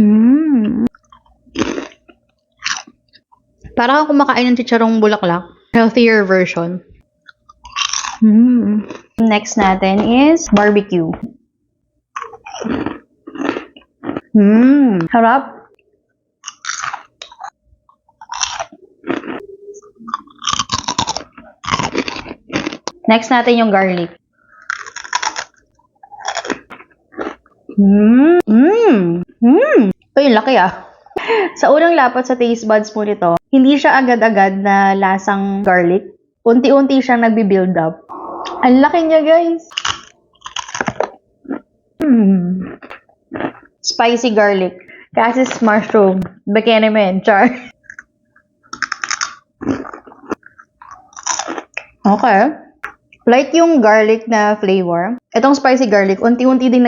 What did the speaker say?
Mm. Para kang kumakain ng chicharong bulaklak. Healthier version. Next natin is barbecue. Harap. Next natin yung garlic. Uy, laki ah. Sa unang lapat sa taste buds mo nito, hindi siya agad-agad na lasang garlic. Unti-unti siyang nagbi-build up. Ang laki niya, guys. Spicy garlic. Cassis mushroom. Bikini men. Char. Okay. Like yung garlic na flavor. Itong spicy garlic, unti-unti din